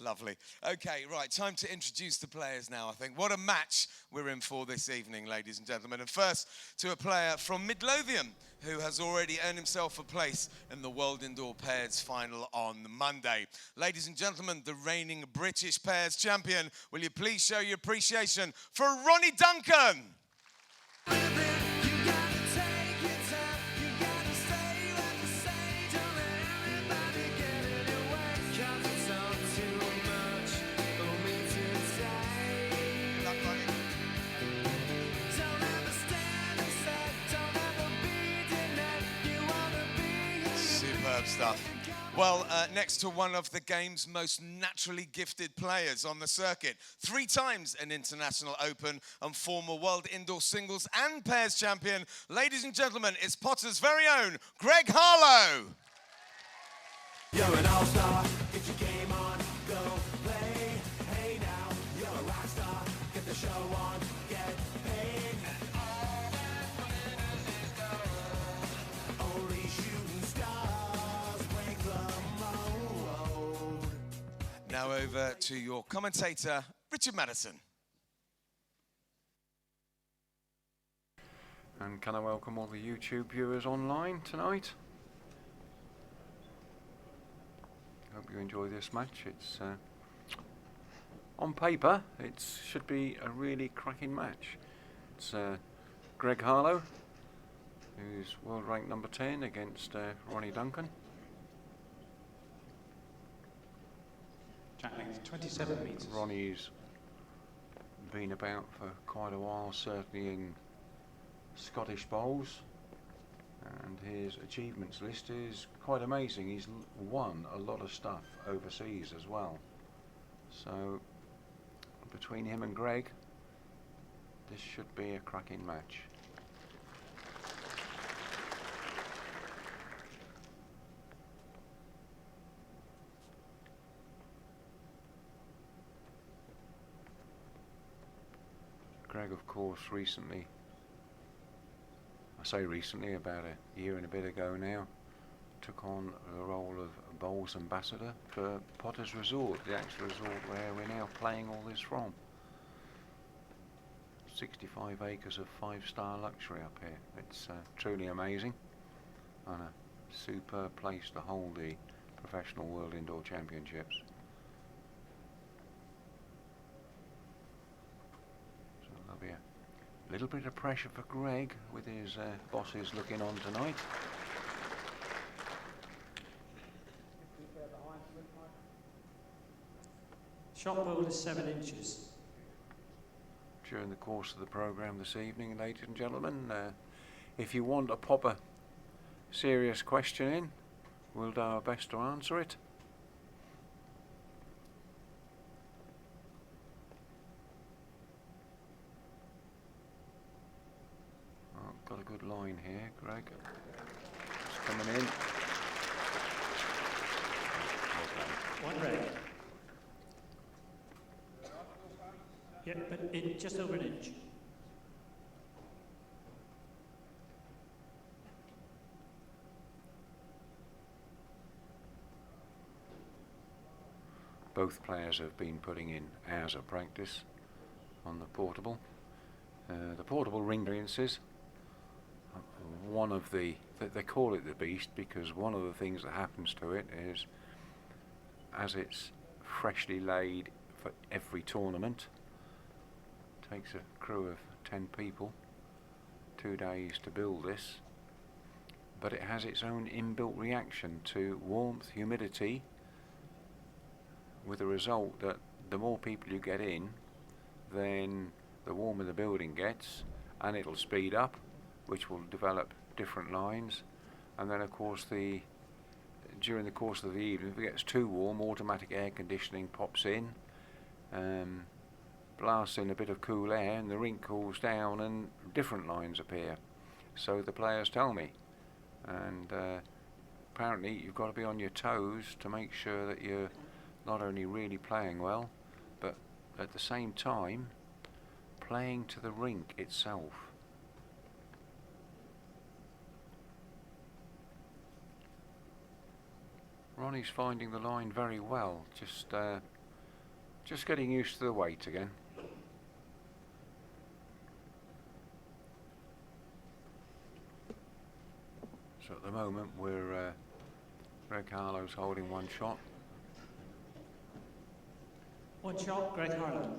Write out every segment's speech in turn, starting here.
Lovely. Okay, right, time to introduce the players now, I think. What a match we're in for this evening, ladies and gentlemen. And first, to a player from Midlothian, who has already earned himself a place in the World Indoor Pairs final on Monday. Ladies and gentlemen, the reigning British Pairs champion, will you please show your appreciation for Ronnie Duncan? Superb stuff. Well, next to one of the game's most naturally gifted players on the circuit, 3 times an International Open and former World Indoor Singles and Pairs champion, ladies and gentlemen, it's Potter's very own Greg Harlow. You're an all-star, get your game on, go play. Hey now, you're a rock star, get the show on, get paid. Only shooting stars break the mold. Now over to your commentator, Richard Madison. And can I welcome all the YouTube viewers online tonight? Hope you enjoy this match. It's on paper, it should be a really cracking match. It's Greg Harlow, who's world ranked number 10, against Ronnie Duncan. Track length 27 metres. Ronnie's been about for quite a while, certainly in Scottish bowls, and his achievements list is quite amazing. He's won a lot of stuff overseas as well. So between him and Greg, this should be a cracking match. Greg, of course, recently, I say recently, about a year and a bit ago now, took on the role of Bowls Ambassador for Potter's Resort, the actual resort where we're now playing all this from. 65 acres of 5-star luxury up here. It's truly amazing, and a superb place to hold the Professional World Indoor Championships. So there'll be a little bit of pressure for Greg with his bosses looking on tonight. Shot ball is 7 inches. During the course of the programme this evening, ladies and gentlemen, if you want to pop a serious question in, we'll do our best to answer it. Oh, got a good line here, Greg. It's coming in. One red. Yeah, but just over an inch. Both players have been putting in hours of practice on the portable. The portable ring variances, one of the, they call it the beast because one of the things that happens to it is, as it's freshly laid for every tournament, takes a crew of 10 people 2 days to build this, but it has its own inbuilt reaction to warmth, humidity, with the result that the more people you get in, then the warmer the building gets, and it'll speed up, which will develop different lines. And then of course during the course of the evening, if it gets too warm, automatic air conditioning pops in, blasts in a bit of cool air, and the rink cools down and different lines appear. So the players tell me, and apparently you've got to be on your toes to make sure that you're not only really playing well, but at the same time playing to the rink itself. Ronnie's finding the line very well, just Just getting used to the weight again. So at the moment we're Greg Harlow's holding one shot. One shot, Greg Harlow.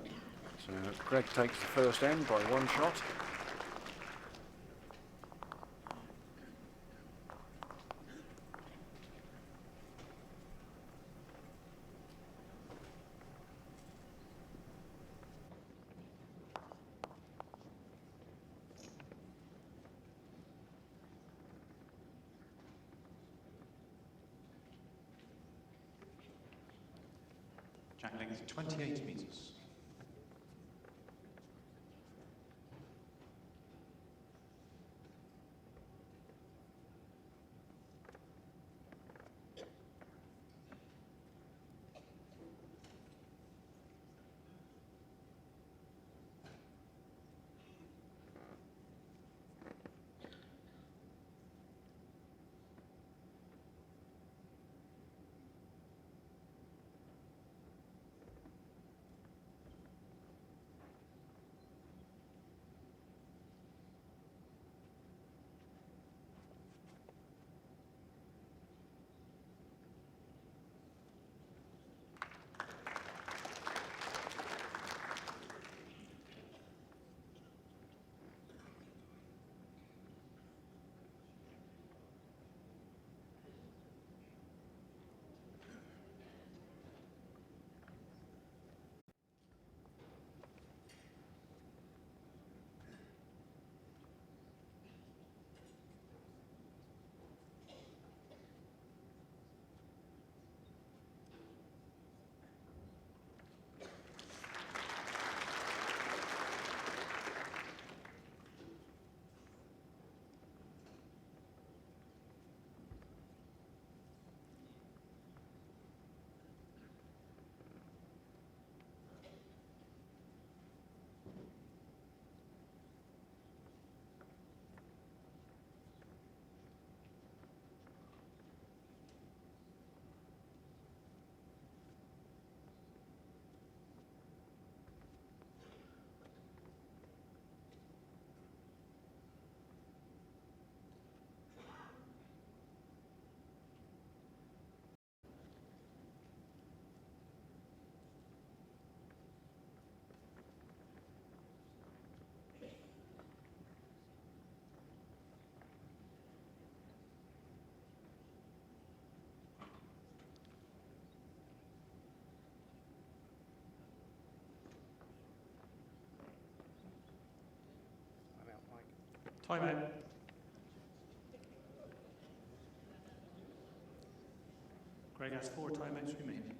So Greg takes the first end by one shot. Jack length 28 metres. Time out. Greg has 4 timeouts remaining.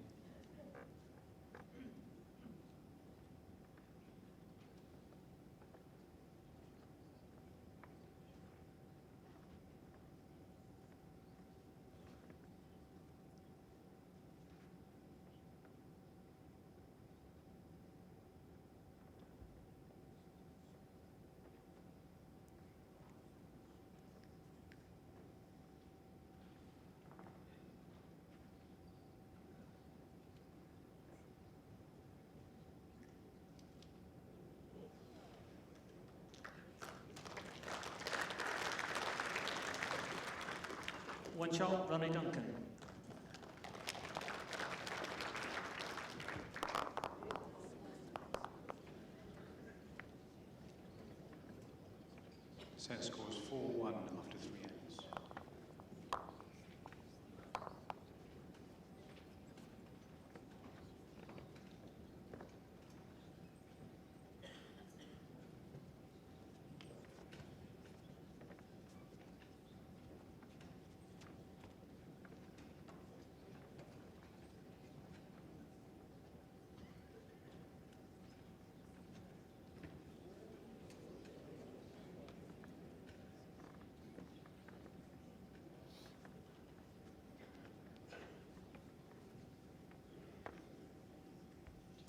One shot, Ronnie Duncan. Set scores 4-1 after 3 ends.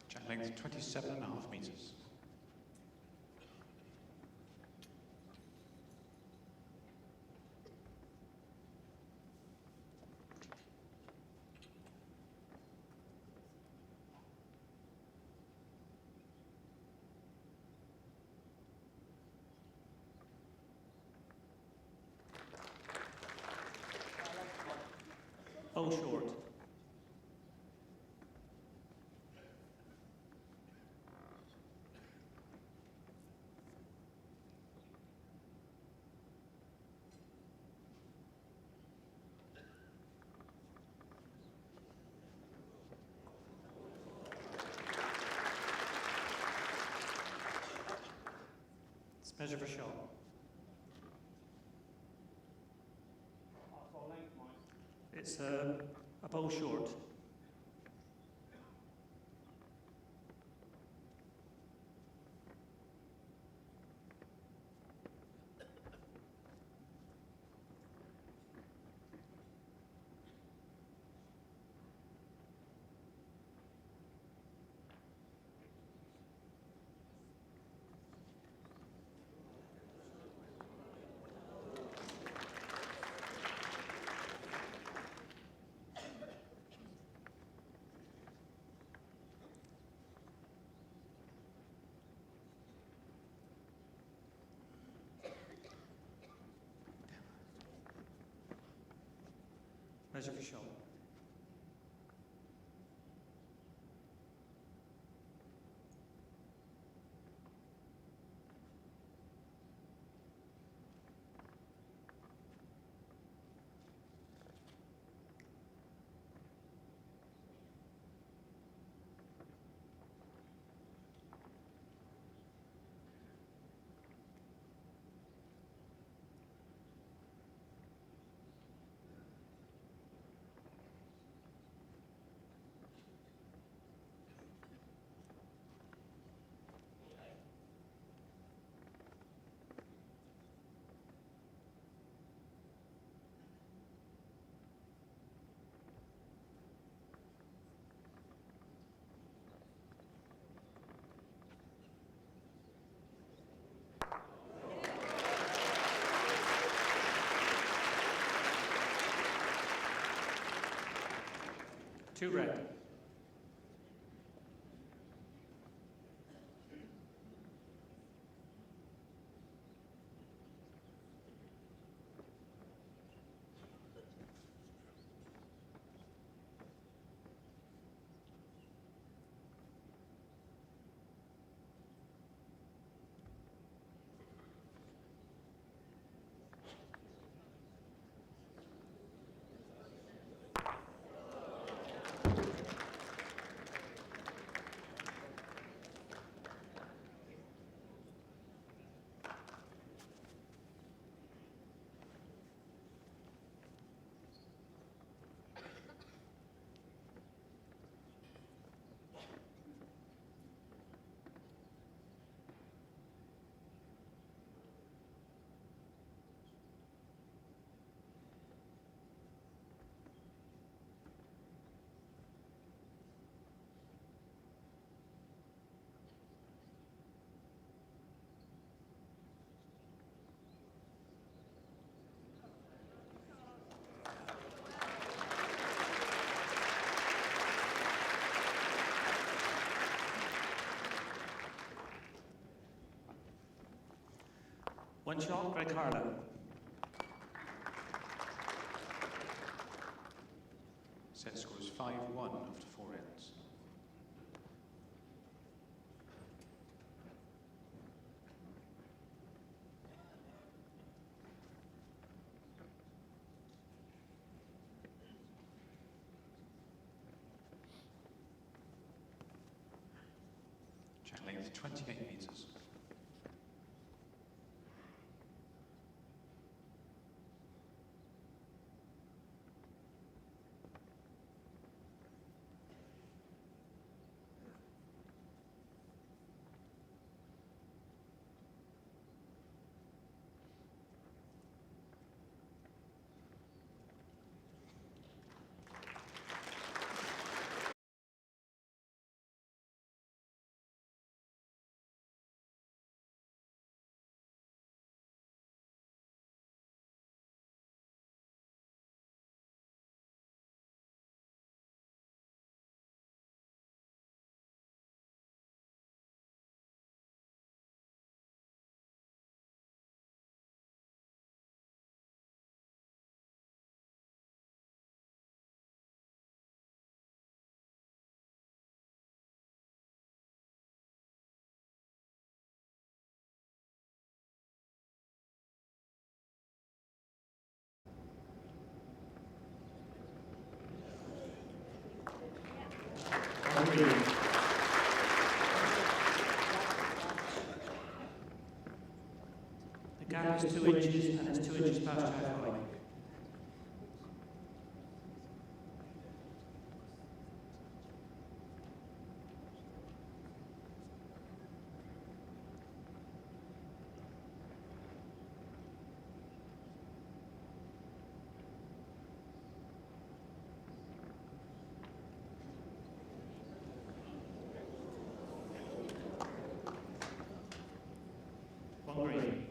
Jack length 27.5 metres. bow short. Let's measure for shot. It's a bow short. Measure for shot. Two red. One shot, Greg Harlow. Set scores 5-1 after 4 ends. Jack length 28 meters. On green. The gap is 2 inches and it's 2 inches past halfway. On green.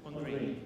On green.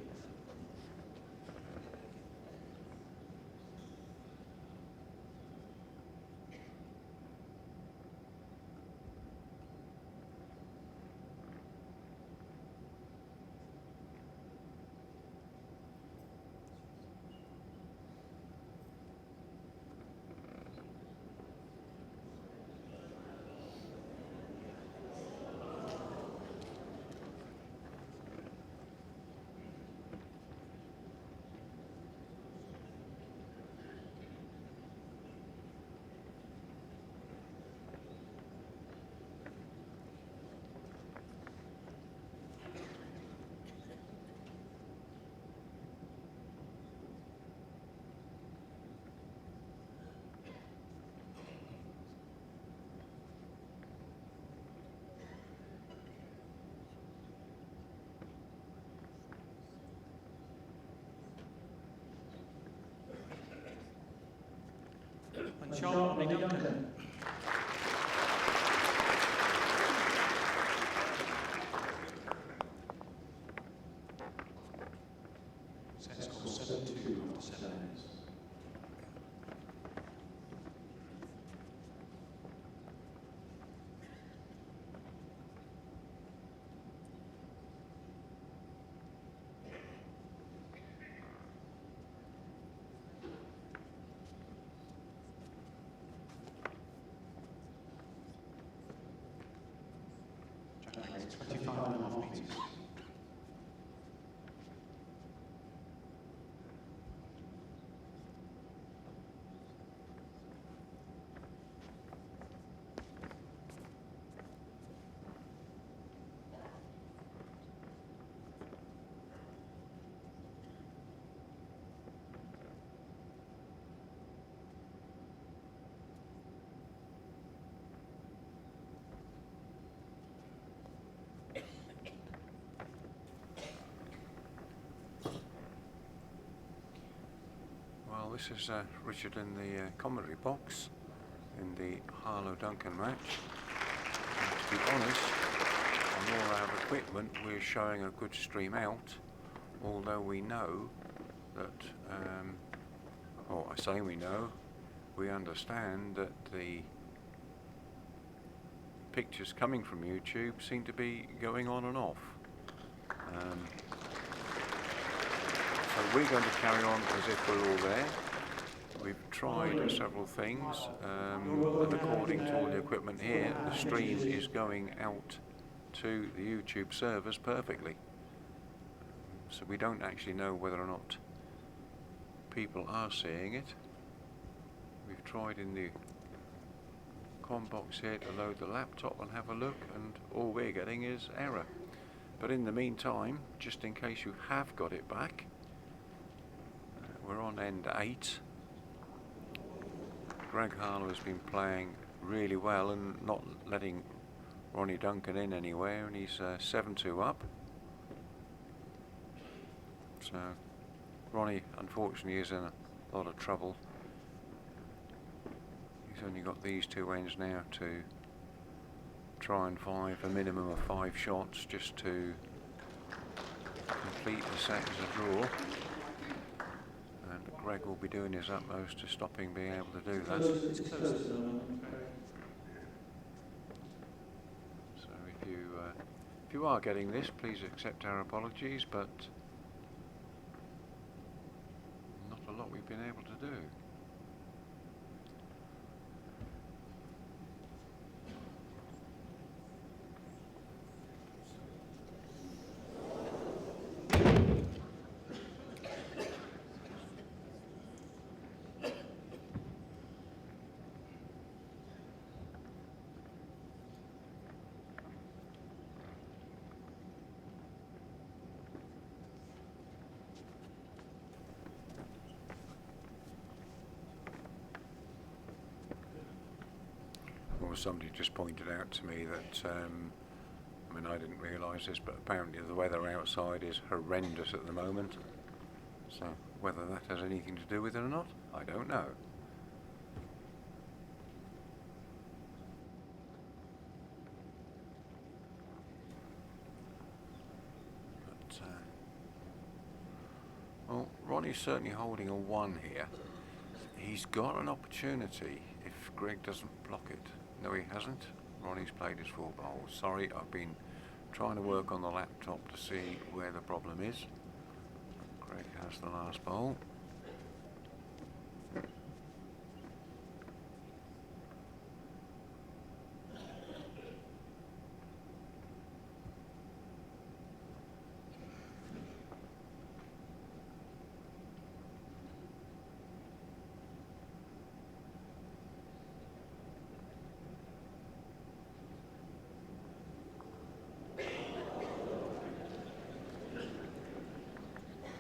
On shot, Ronnie Duncan. Set score 7-2 after 7 ends. Jack Legs 25.5 metres. Well, this is Richard in the commentary box in the Harlow Duncan match. And to be honest, on all our equipment we're showing a good stream out, although we know that, or I say we know, we understand that the pictures coming from YouTube seem to be going on and off. So we're going to carry on as if we're all there. We've tried several things, and according to all the equipment here, the stream is going out to the YouTube servers perfectly. So we don't actually know whether or not people are seeing it. We've tried in the com box here to load the laptop and have a look, and all we're getting is error. But in the meantime, just in case you have got it back, we're on end 8. Greg Harlow has been playing really well and not letting Ronnie Duncan in anywhere, and he's 7-2 up. So Ronnie unfortunately is in a lot of trouble. He's only got these two ends now to try and find a minimum of 5 shots just to complete the set as a draw. And Greg will be doing his utmost to stop him being able to do that. It's close at the moment. So if you are getting this, please accept our apologies, but not a lot we've been able to do. Well, somebody just pointed out to me that, I mean, I didn't realise this, but apparently the weather outside is horrendous at the moment. So whether that has anything to do with it or not, I don't know. But, well, Ronnie's certainly holding a 1 here. He's got an opportunity if Greg doesn't block it. No, he hasn't. Ronnie's played his 4 bowls. Sorry, I've been trying to work on the laptop to see where the problem is. Greg has the last bowl.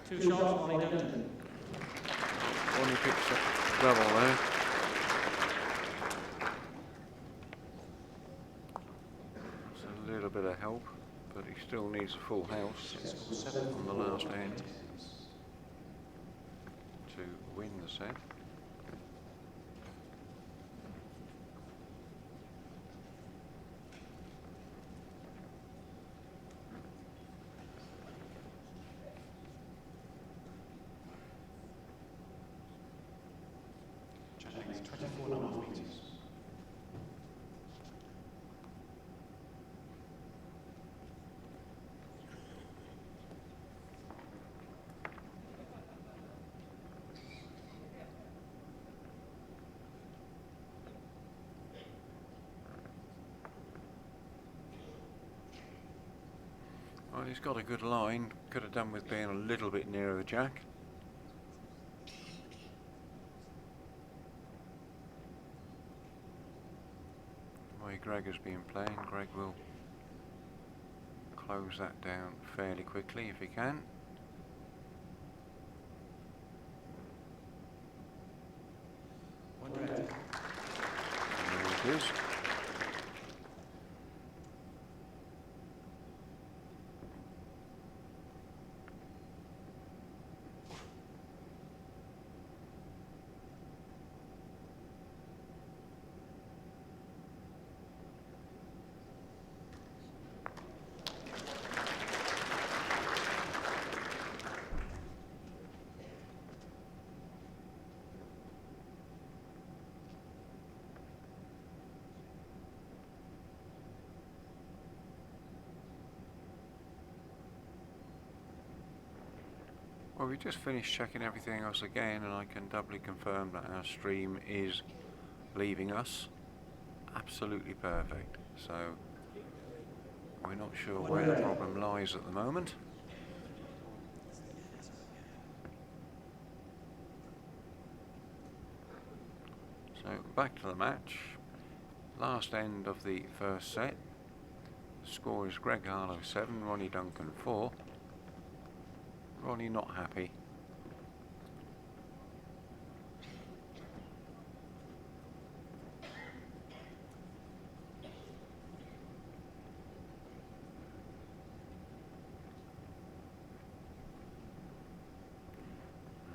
Two shots, Ronnie Duncan. Ronnie picks up double there. That's a little bit of help, but he still needs a full house on the last end to win the set. Length 24.5 metres. Well, he's got a good line. Could have done with being a little bit nearer the jack. Greg has been playing. Greg will close that down fairly quickly if he can. One red. And there it is. Well, we just finished checking everything else again, and I can doubly confirm that our stream is leaving us absolutely perfect. So we're not sure where the problem lies at the moment. So back to the match. Last end of the first set. The score is Greg Harlow 7, Ronnie Duncan 4. Ronnie not happy.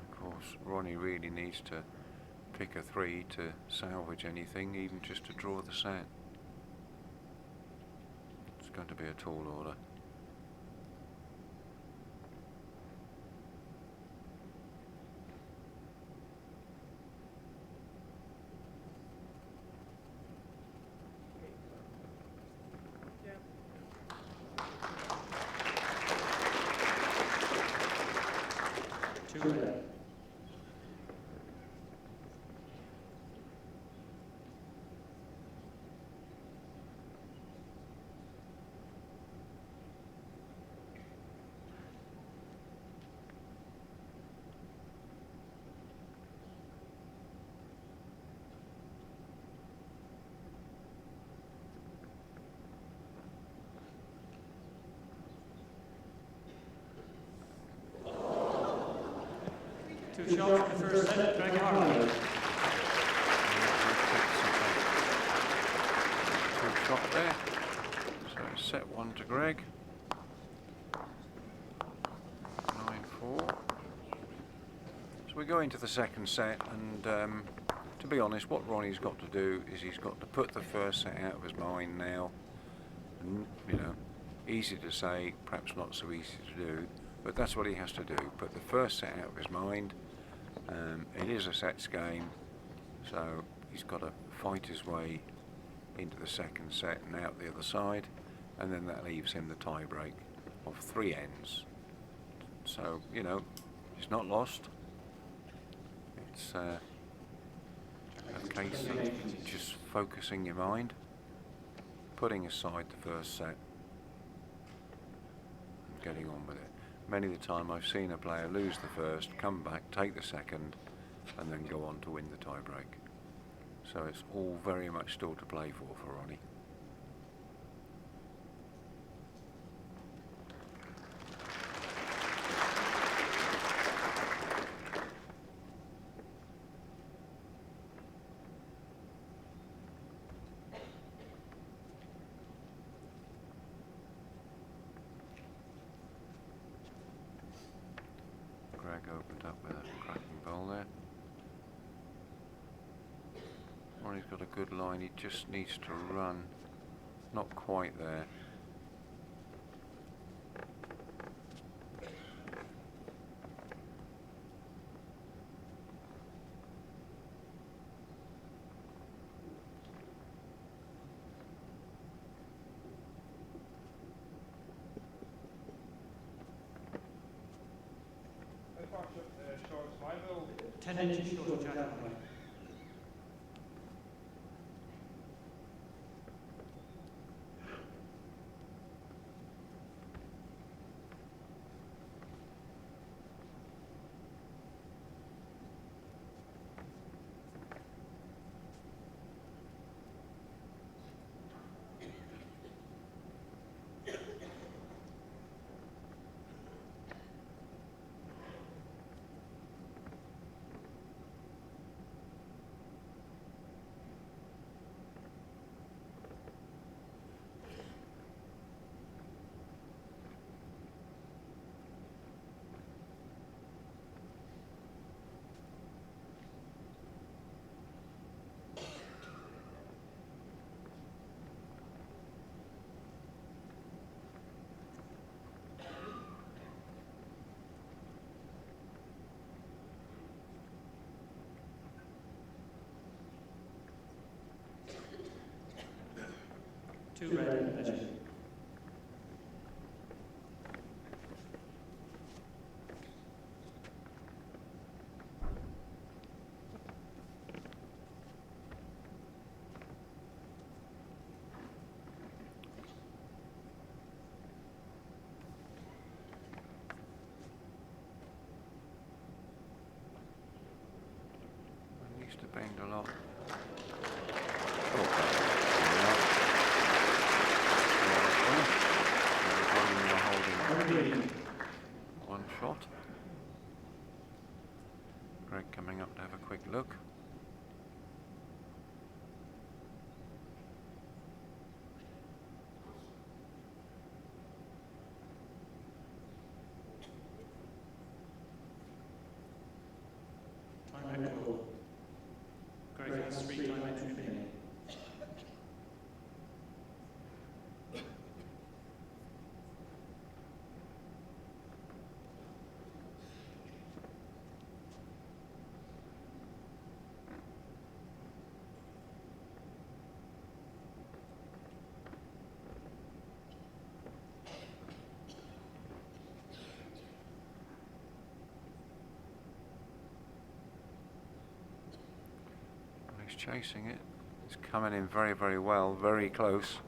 Of course, Ronnie really needs to pick a 3 to salvage anything, even just to draw the set. going to be a tall order. Two red. Two shots in the first set, Greg Harley. Good shot there. So set one to Greg. 9-4. So we go into the second set, and to be honest, what Ronnie's got to do is he's got to put the first set out of his mind now. And, you know, easy to say, perhaps not so easy to do, but that's what he has to do. Put the first set out of his mind. It is a sets game, so he's got to fight his way into the second set and out the other side, and then that leaves him the tie break of 3 ends. So, you know, he's not lost. It's a case of just focusing your mind, putting aside the first set, and getting on with it. Many of the time I've seen a player lose the first, come back, take the second, and then go on to win the tie break. So it's all very much still to play for Ronnie. Greg opened up with a cracking bowl there. Ronnie's got a good line, he just needs to run. Not quite there. Short 5-0. 10 inches short of Jack Harley. Two red, measure. It needs to bend a lot. One shot. Greg coming up to have a quick look. Time out goal. Greg has 3 time entry remaining. chasing it. It's coming in very, very well, very close.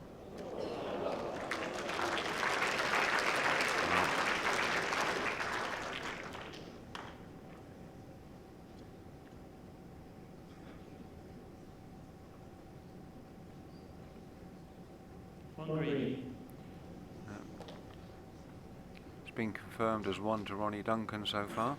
One green. It's been confirmed as 1 to Ronnie Duncan so far.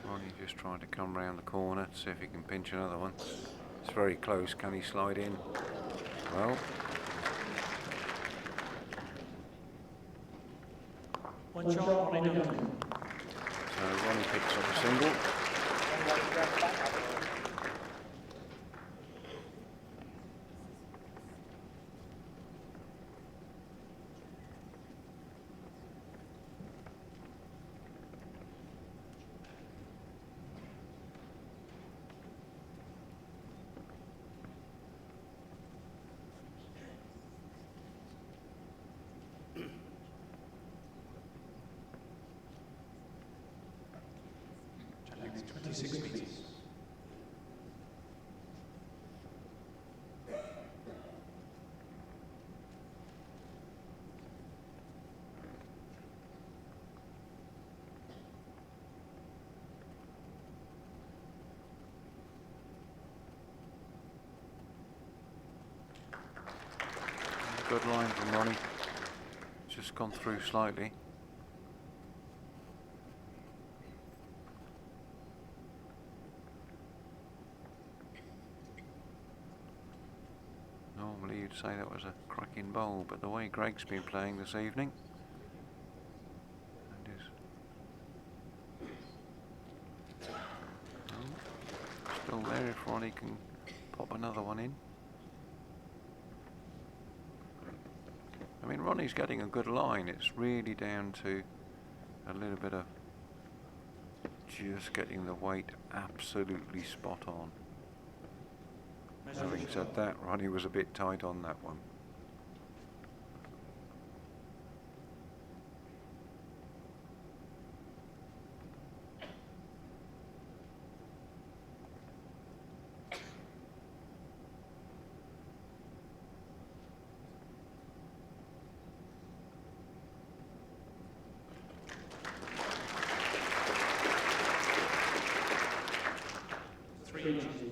Ronnie just trying to come round the corner to see if he can pinch another one. It's very close. Can he slide in? Well, One shot, Ronnie Duncan. so Ronnie picks up a single. Length 26 metres. Good line from Ronnie. Just gone through slightly. Normally you'd say that was a cracking bowl, but the way Greg's been playing this evening, and is still there if Ronnie can pop another one in. I mean, Ronnie's getting a good line. It's really down to a little bit of just getting the weight absolutely spot on. Having said that, Ronnie was a bit tight on that one.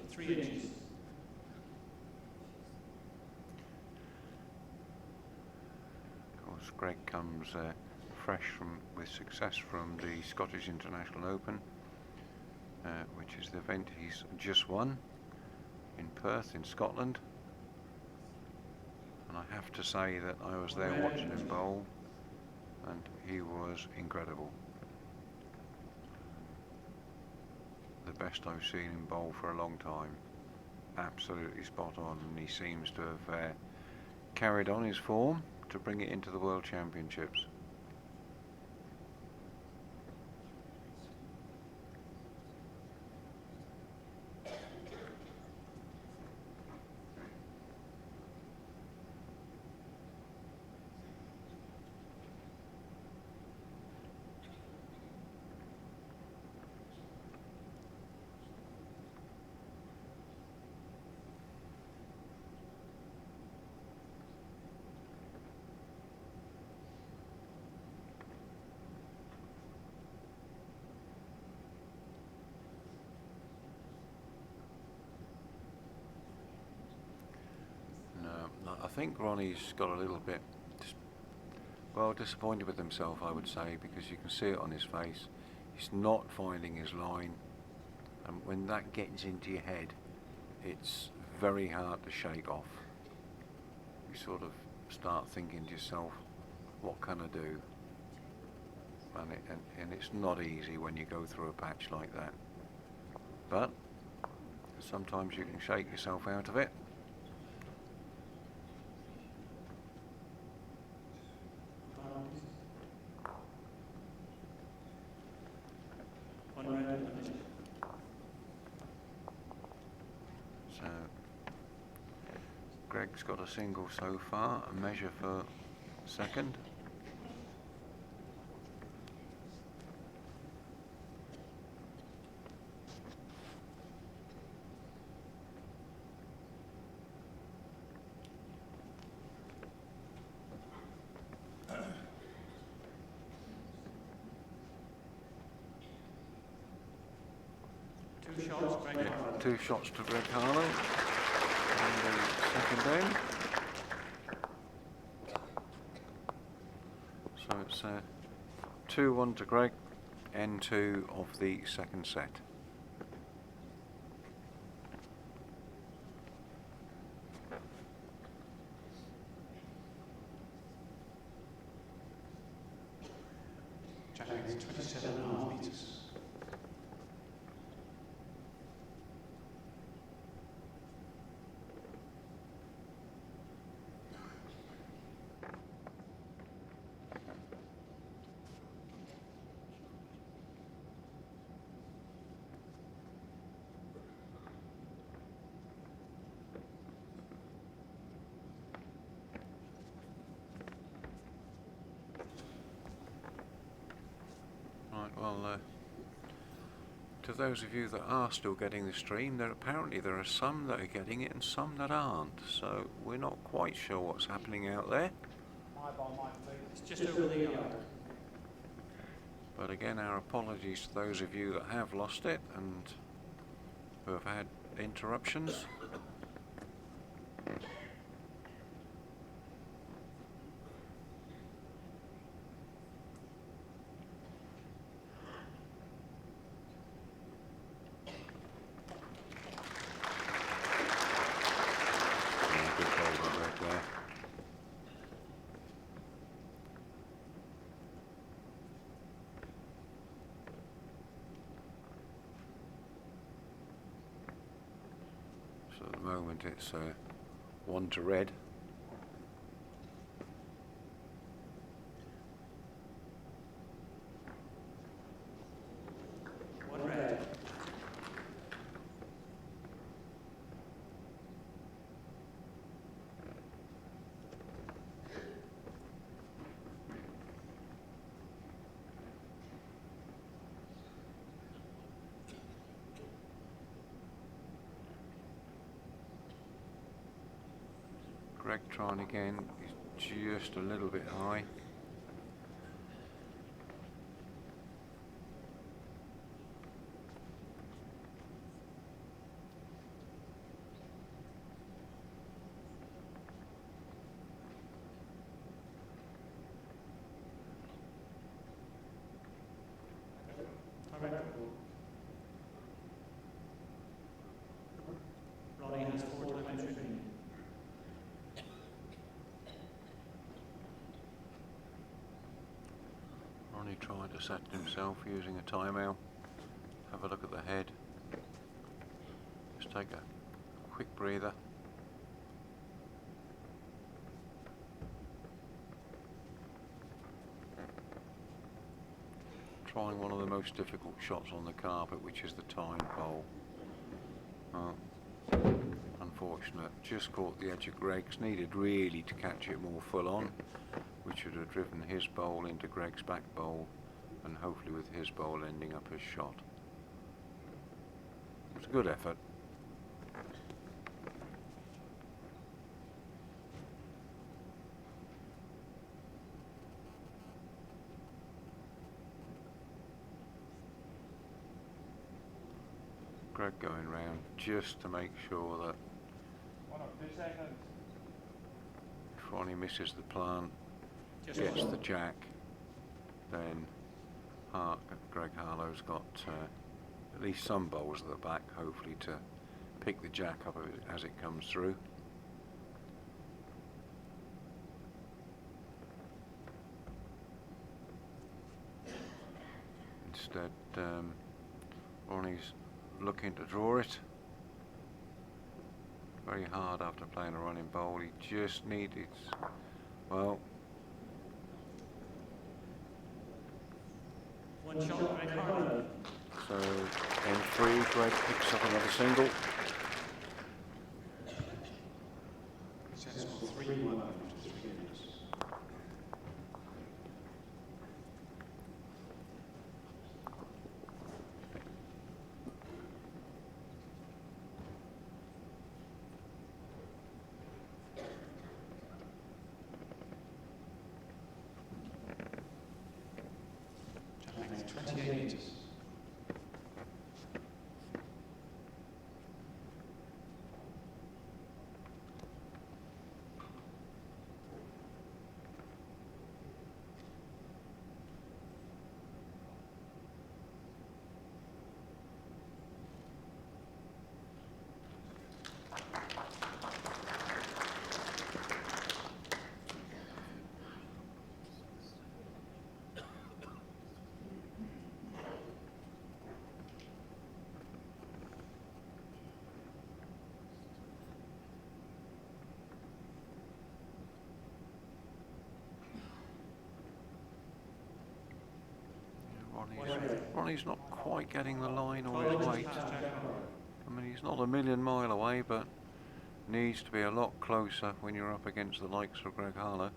Three inches. Of course, Greg comes fresh with success from the Scottish International Open, which is the event he's just won in Perth in Scotland. And I have to say that I was there watching him bowl, and he was incredible. The best I've seen him bowl for a long time. Absolutely spot on, and he seems to have carried on his form to bring it into the World Championships. I think Ronnie's got a little bit, disappointed with himself, I would say, because you can see it on his face. He's not finding his line, and when that gets into your head, it's very hard to shake off. You sort of start thinking to yourself, what can I do? And it's not easy when you go through a patch like that. But sometimes you can shake yourself out of it. One round. Greg's got a single so far, a measure for second. Two shots, Greg Harlow. 2 shots to Greg Harlow on the second end. So it's 2-1 to Greg, N2 of the second set. Jack is 27.5 metres. Right, well, to those of you that are still getting the stream, there are some that are getting it and some that aren't. So we're not quite sure what's happening out there. It's just over the yard. But again, our apologies to those of you that have lost it and who have had interruptions. Yeah, good ball by Greg there. So at the moment it's 1 to red. One red. Greg trying again, he's just a little bit high. All right. Ronnie has 4 times remaining. Ronnie trying to set himself using a timeout. Have a look at the head. Just take a quick breather. Trying one of the most difficult shots on the carpet, which is the timed bowl. Unfortunate, just caught the edge of Greg's, needed really to catch it more full on, which would have driven his bowl into Greg's back bowl, and hopefully with his bowl ending up his shot. It was a good effort. Greg going round just to make sure that if Ronnie misses the plant, Just gets one. the jack, then Greg Harlow's got at least some bowls at the back, hopefully to pick the jack up as it comes through. Instead, Ronnie's looking to draw it. Very hard after playing a running bowl. He just needed, well, One shot, Greg Harlow. so N3, Greg picks up another single. So length 28 metres. Ronnie's not quite getting the line or his weight. I mean, he's not a million mile away, but needs to be a lot closer when you're up against the likes of Greg Harlow.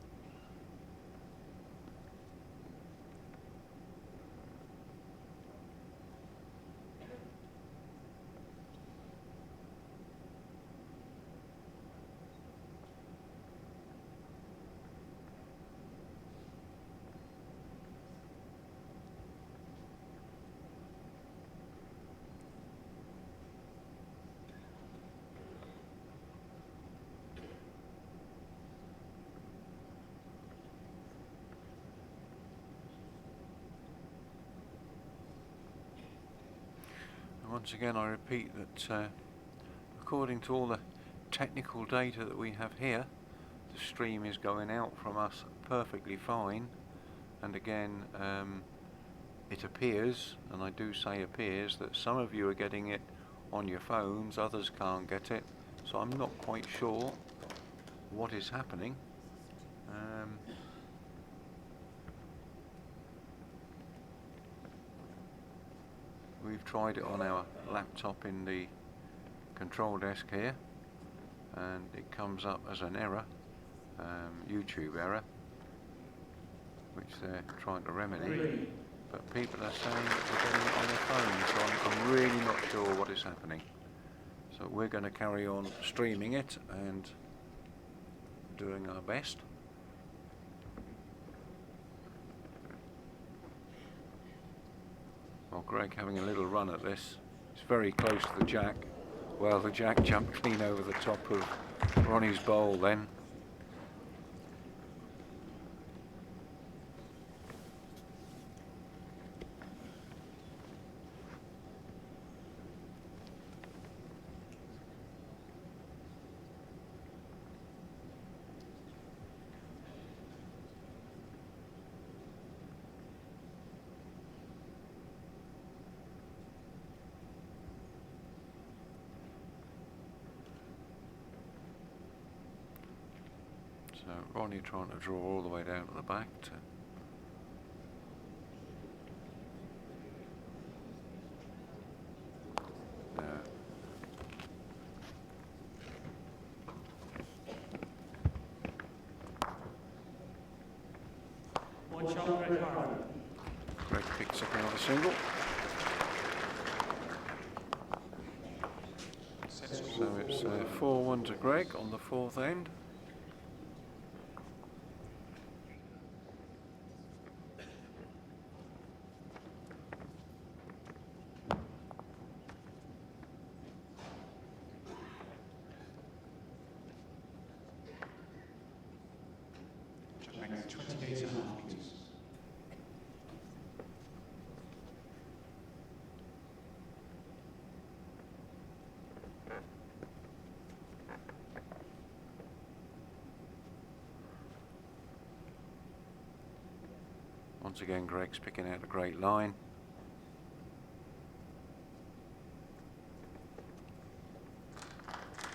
Once again, I repeat that according to all the technical data that we have here, the stream is going out from us perfectly fine. And again, it appears, and I do say appears, that some of you are getting it on your phones, others can't get it. So I'm not quite sure what is happening. We've tried it on our laptop in the control desk here, and it comes up as an error, YouTube error, which they're trying to remedy. But people are saying that they're getting it on their phones, so I'm really not sure what is happening. So we're going to carry on streaming it and doing our best. Well, Greg having a little run at this. It's very close to the jack. Well, the jack jumped clean over the top of Ronnie's bowl then. So Ronnie trying to draw all the way down to the back to One shot, Greg Harlow. Greg picks up another single. So it's 4-1 to Greg on the fourth end. Length 28.5 metres. Once again, Greg's picking out a great line.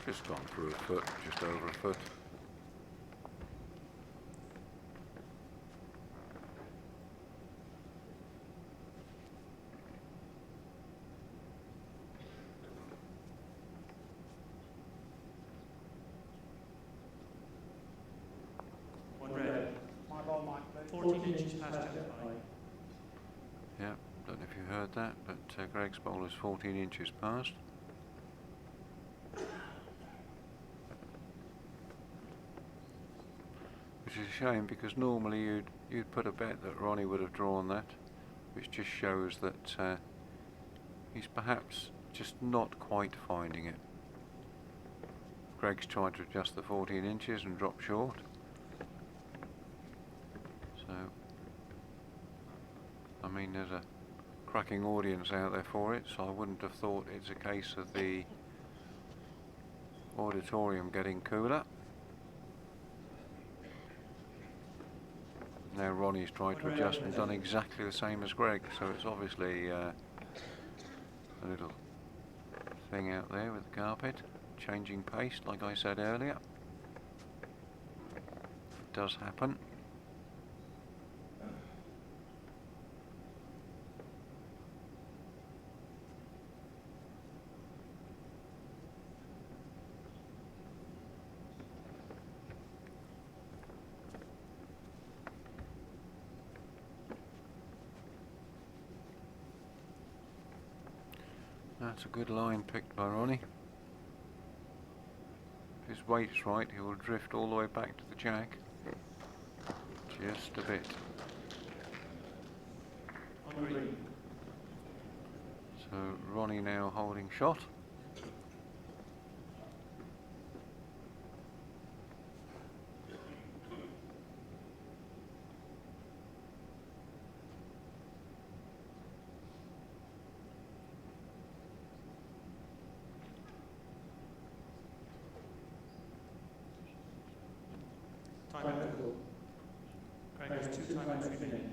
Just gone through a foot, just over a foot. One red. 14 inches past jack high. Yeah, don't know if you heard that, but Greg's bowl is 14 inches past. Which is a shame, because normally you'd put a bet that Ronnie would have drawn that, which just shows that he's perhaps just not quite finding it. Greg's tried to adjust the 14 inches and dropped short. So, I mean, there's a cracking audience out there for it, so I wouldn't have thought it's a case of the auditorium getting cooler. Now Ronnie's tried to adjust and done exactly the same as Greg, so it's obviously a little thing out there with the carpet, changing pace like I said earlier. It does happen. That's a good line picked by Ronnie. If his weight's right, he will drift all the way back to the jack. Just a bit. So Ronnie now holding shot. Time out. Greg has 2 times remaining.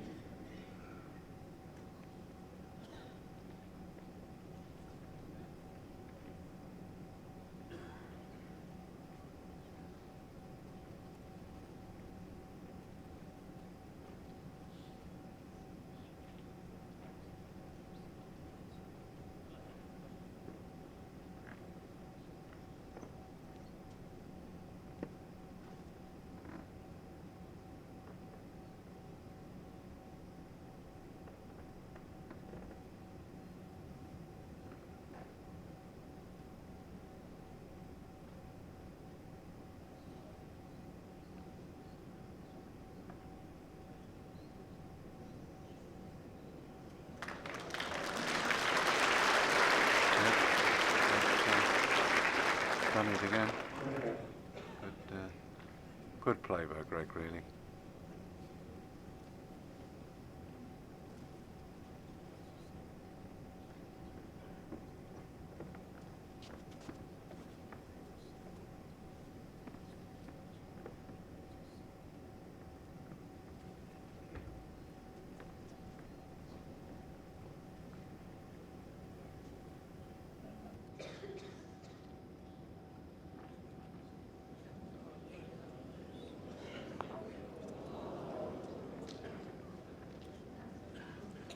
Done it again. But good play by Greg, really.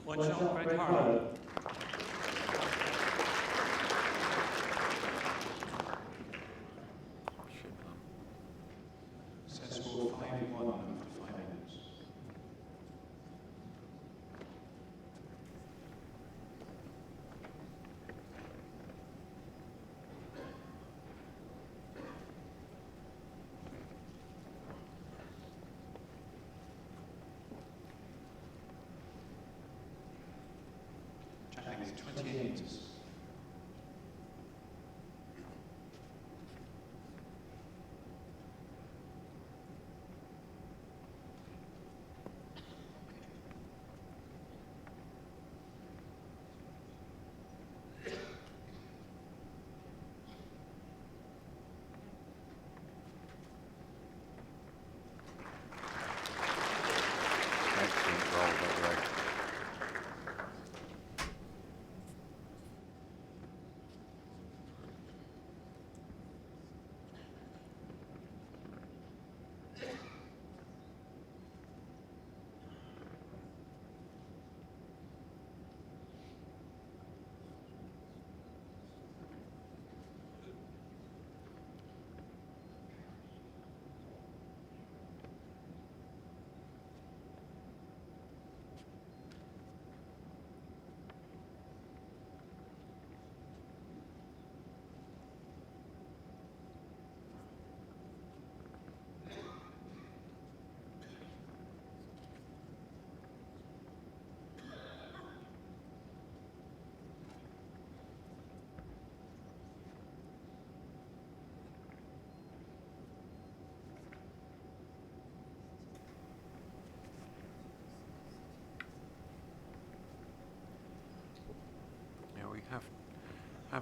One shot, Greg Harlow. Set score 5-1 after 5 minutes. Jack is 28 meters. Excellent roll by Greg.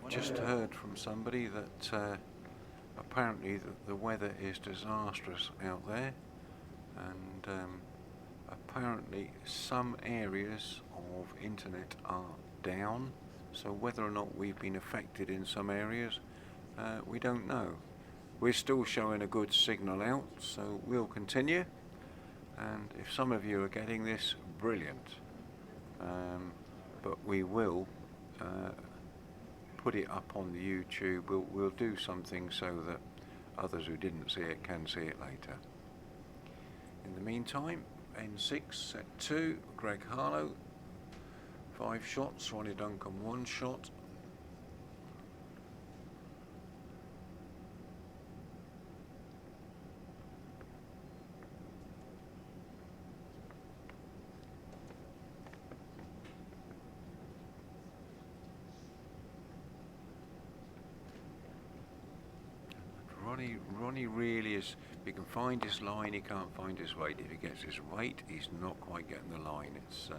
just heard from somebody that apparently the weather is disastrous out there, and apparently some areas of internet are down, so whether or not we've been affected in some areas, we don't know. We're still showing a good signal out, so we'll continue, and if some of you are getting this, brilliant. But we will put it up on the YouTube. We'll do something so that others who didn't see it can see it later. In the meantime, N6, set 2, Greg Harlow, 5 shots, Ronnie Duncan 1 shot. Ronnie really is, if he can find his line, he can't find his weight. If he gets his weight, he's not quite getting the line. It's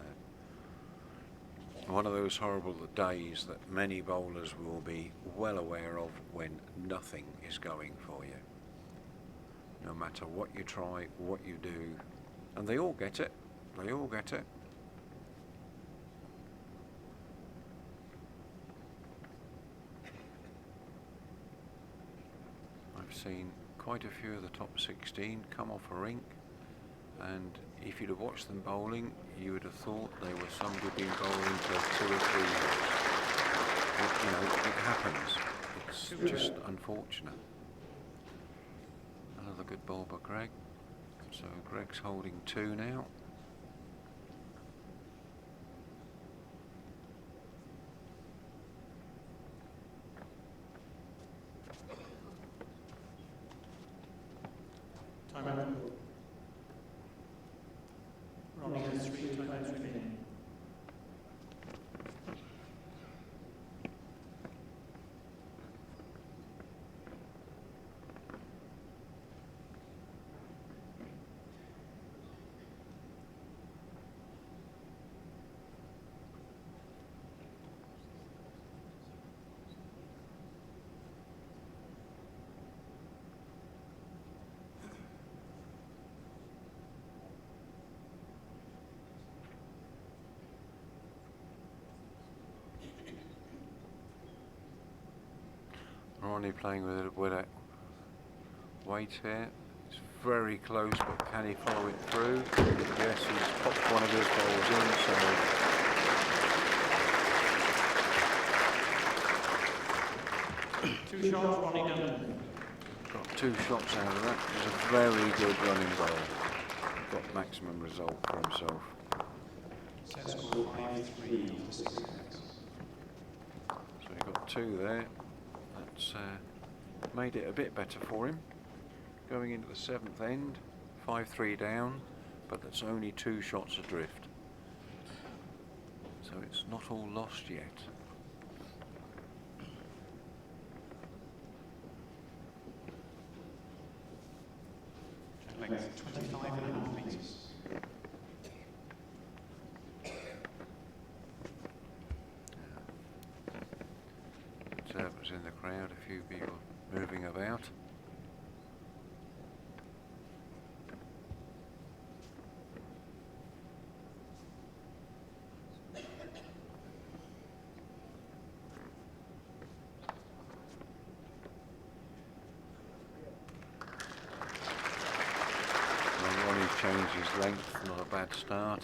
one of those horrible days that many bowlers will be well aware of when nothing is going for you. No matter what you try, what you do, and they all get it. They all get it. I've seen quite a few of the top 16 come off a rink, and if you'd have watched them bowling, you would have thought they were somebody who'd been bowling for 2 or 3 years. But, you know, it happens. It's just unfortunate. Another good ball by Greg. So Greg's holding 2 now. Time out. Ronnie has 3 timeouts remaining. Ronnie playing with a weight here. It's very close, but can he follow it through? Yes, he's popped one of his balls in, so 2 shots, Ronnie Duncan. got 2 shots out of that. It was a very good running ball. Got maximum result for himself. Set score 5-3 after 6 innings. So he got 2 there. That's made it a bit better for him. Going into the 7th end, 5-3 down, but that's only 2 shots adrift. So it's not all lost yet. Length 25.5 metres. Observers in the crowd, a few people moving about. Well, Ronnie's changed his length, not a bad start.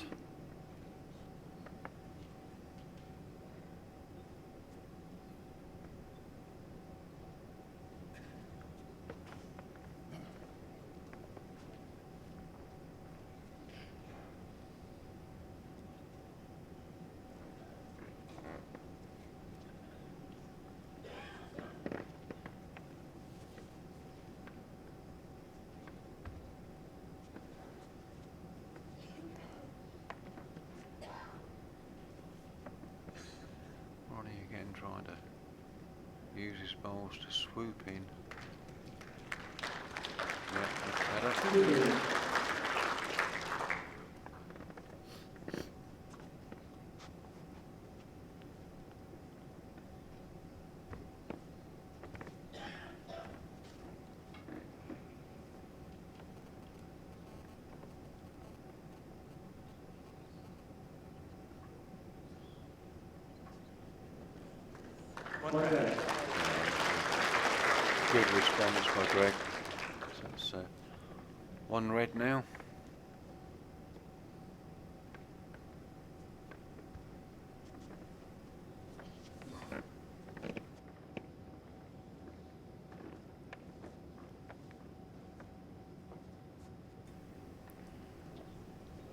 Trying to use his bowls to swoop in. Yeah, that's better. One red. Good response by Greg. So it's one red now.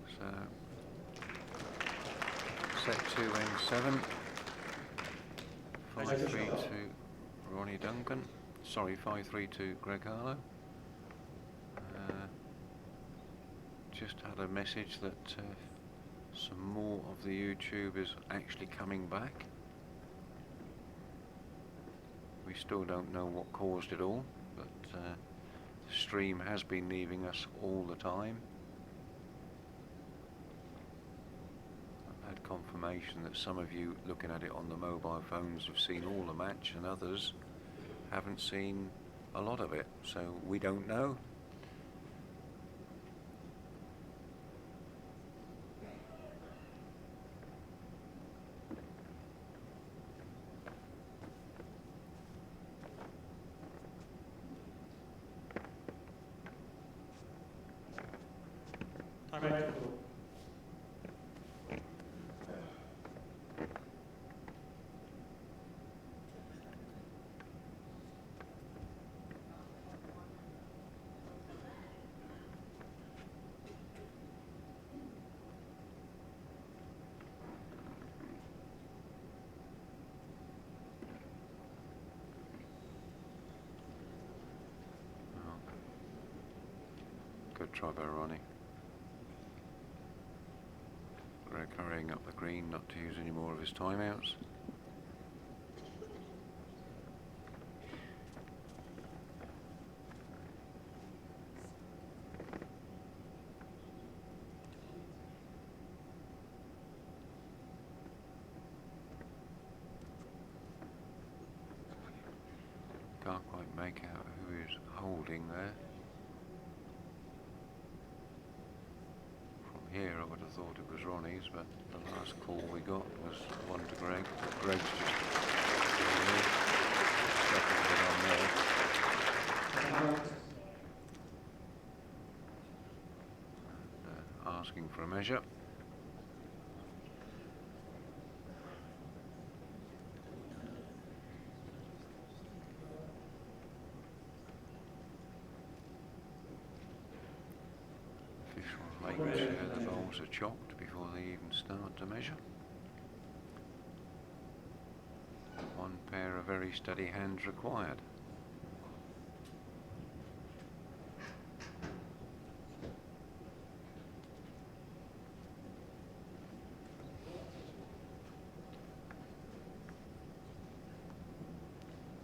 So set 2 and 7. 5-3 to Ronnie Duncan. Sorry, 5-3 to Greg Harlow. Just had a message that some more of the YouTube is actually coming back. We still don't know what caused it all, but the stream has been leaving us all the time. I've had confirmation that some of you looking at it on the mobile phones have seen all the match and others haven't seen a lot of it, so we don't know. Time out. Good try by Ronnie. Greg hurrying up the green not to use any more of his timeouts. Can't quite make out who is holding there. From here I would have thought it was Ronnie's, but the last call we got was one to Greg. But Greg's just stepping it on there. And, asking for a measure. Making sure the balls are chopped before they even start to measure. One pair of very steady hands required.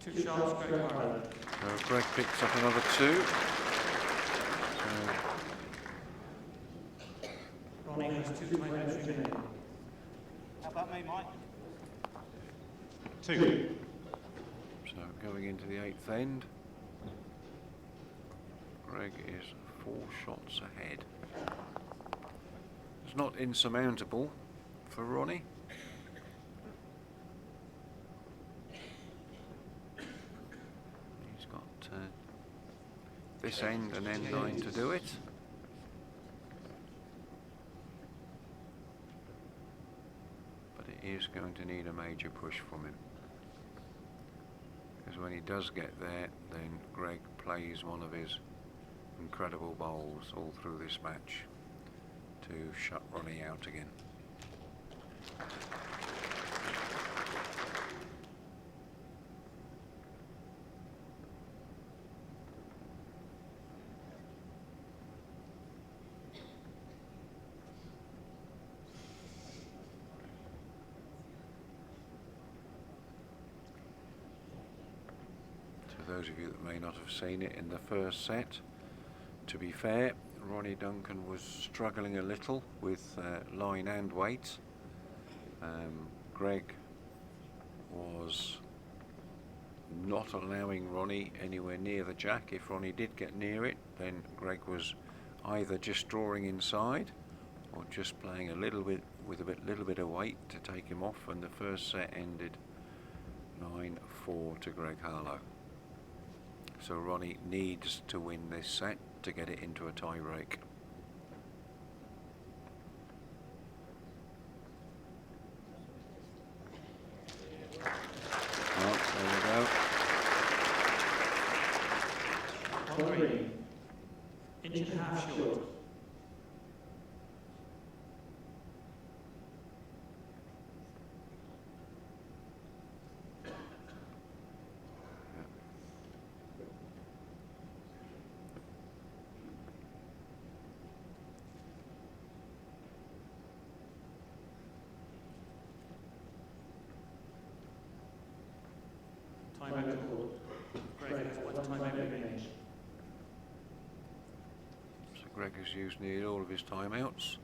Two shots, Greg Harlow. So Greg picks up another 2. So Ronnie has 2 timeouts remaining. How about me, Mike? 2. So going into the 8th end, Greg is 4 shots ahead. It's not insurmountable for Ronnie. He's got this end and end 9 to do it. But it is going to need a major push from him. Because when he does get there, then Greg plays one of his incredible bowls all through this match to shut Ronnie out again. Those of you that may not have seen it in the first set, to be fair, Ronnie Duncan was struggling a little with line and weight. Greg was not allowing Ronnie anywhere near the jack. If Ronnie did get near it, then Greg was either just drawing inside or just playing a little bit with little bit of weight to take him off, and the first set ended 9-4 to Greg Harlow. So Ronnie needs to win this set to get it into a tie break. Oh, there we go. 1-3. Inch and a half short. Time out called. Greg has one time out remaining. So Greg has used nearly all of his timeouts.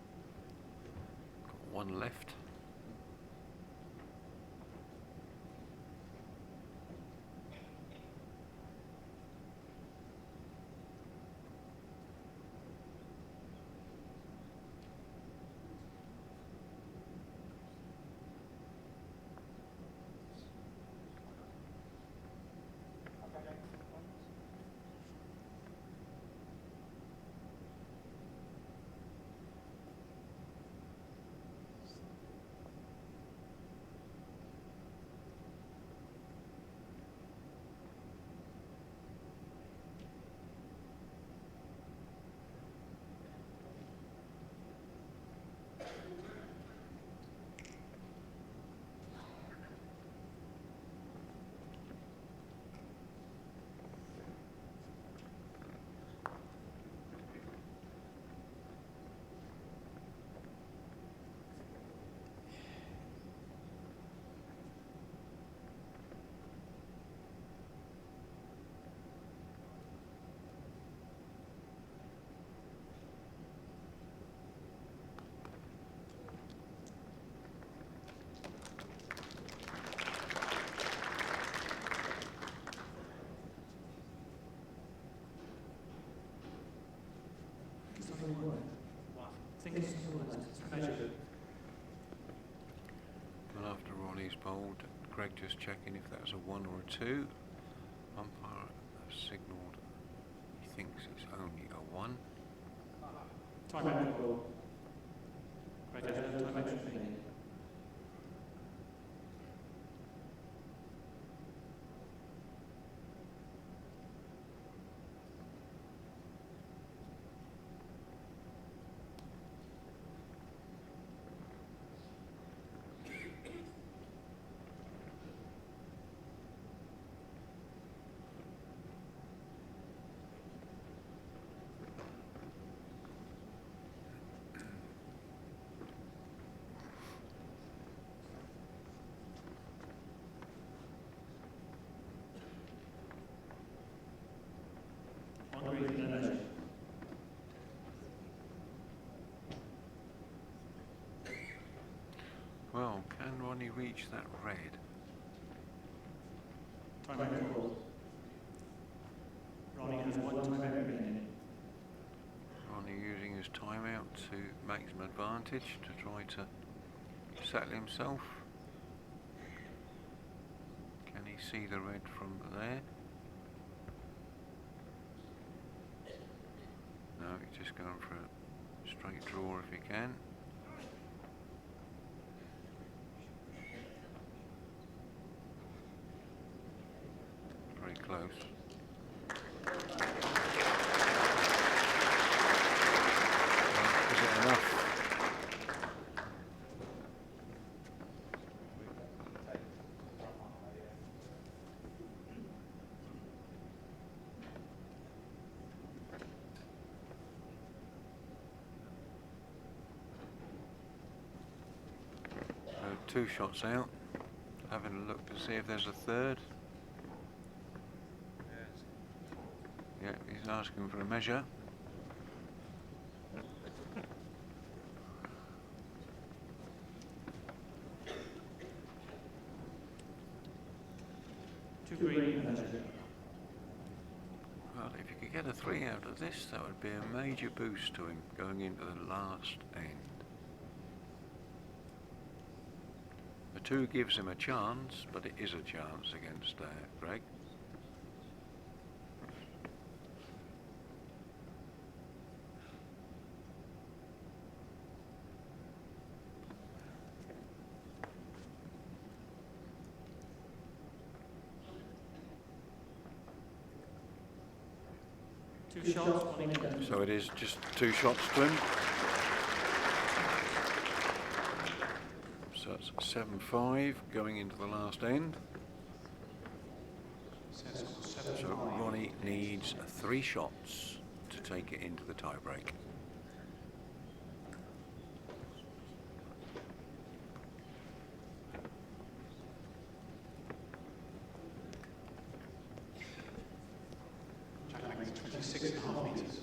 Got one left. Well, after Ronnie's bowled, Greg just checking if that's a 1 or a 2. Umpire has signalled he thinks it's only a 1. Time out called. Greg has no time out remaining. Well, can Ronnie reach that red? Time out called. Ronnie has one time out remaining. Ronnie using his timeout to make some advantage to try to settle himself. Can he see the red from there? No, he's just going for a straight draw if he can. Very close. Is it enough? So 2 shots out. Having a look to see if there's a third. Yeah, he's asking for a measure. Two green and a measure. Well, if you could get a 3 out of this, that would be a major boost to him going into the last end. The 2 gives him a chance, but it is a chance against Greg. Two shots, 1 in. So it is just 2 shots to him. So it's 7-5 going into the last end. Set score So 7-5. Ronnie needs 3 shots to take it into the tiebreak. Jack length 26.5 metres.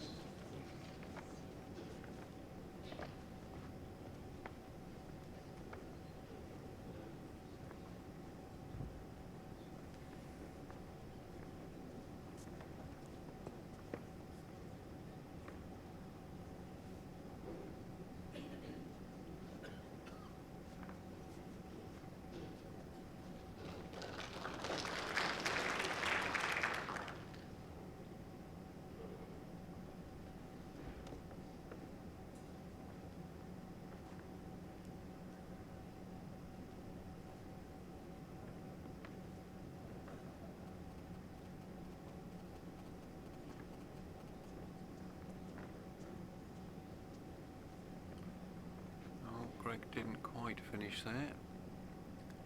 Greg didn't quite finish there,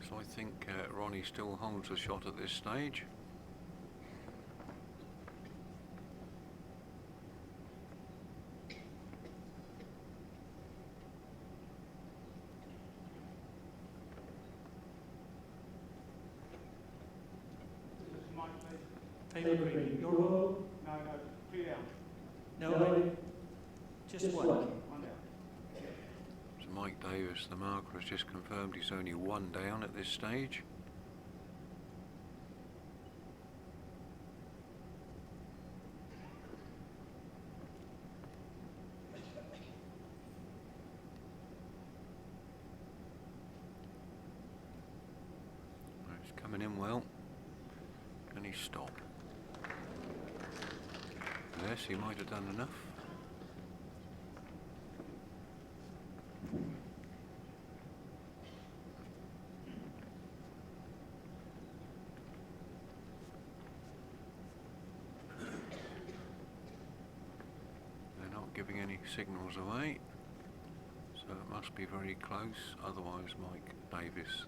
so I think Ronnie still holds a shot at this stage. Mike, please. Favour green. Your ball? No, 3 down. No, just 1. 1 down. So Mike Davis, the marker, has just confirmed he's only 1 down at this stage. He's coming in well. Can he stop? Yes, he might have done enough. They're not giving any signals away, so it must be very close, otherwise Mike Davis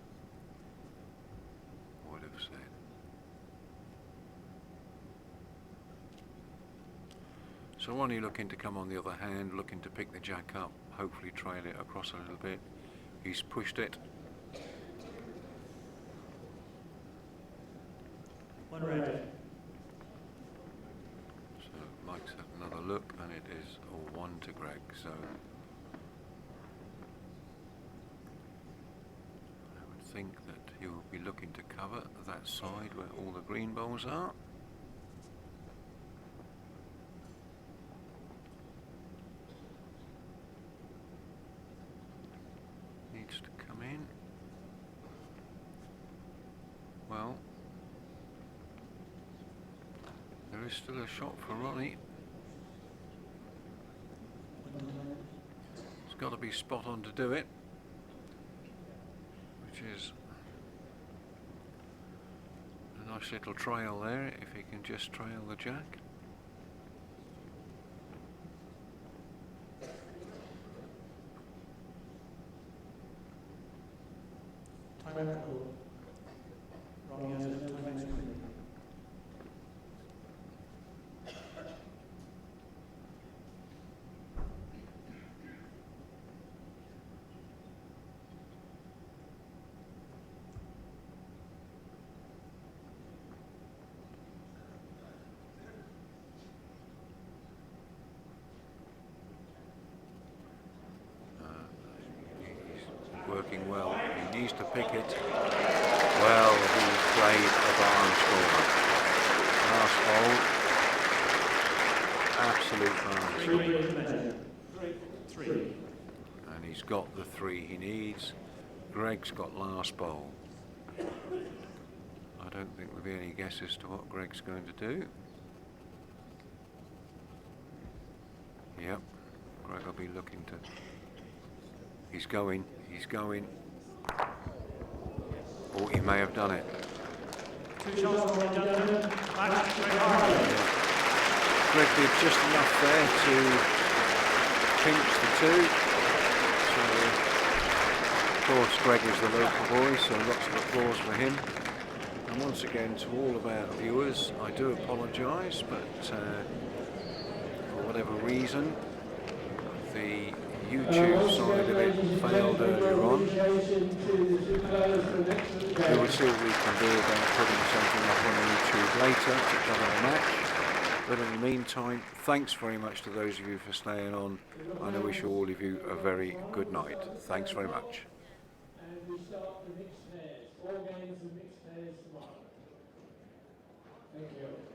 would have said. So Ronnie looking to come on the other hand, looking to pick the jack up, hopefully trail it across a little bit. He's pushed it. 1 red. So Mike's had another look, and it is a 1 to Greg. So I would think that he will be looking to cover that side where all the green balls are. Needs to come in. Well, there is still a shot for Ronnie. It's got to be spot on to do it, which is a nice little trail there, if he can just trail the jack. Time out call. Ronnie has a time out screen. He's working well. He needs to pick it. Well, he played a barn scorer. Last hole, absolute barn 3 scorer. green measure. 3. And he's got the 3 he needs. Greg's got last bowl. I don't think there'll be any guess as to what Greg's going to do. Yep, Greg will be looking to... He's going. Oh, he may have done it. 2 shots for gentlemen. Match, Greg Harley. Greg did just enough there to pinch the 2. So, of course, Greg is the local boy, so lots of applause for him. And once again, to all of our viewers, I do apologise, but for whatever reason, the YouTube side of it failed earlier on. We will see what we can do about putting something up on YouTube later to cover the match. But in the meantime, thanks very much to those of you for staying on, and I wish all of you a very good night. Thanks very much. And we start the mixed pairs. 4 games of mixed pairs tomorrow. Thank you.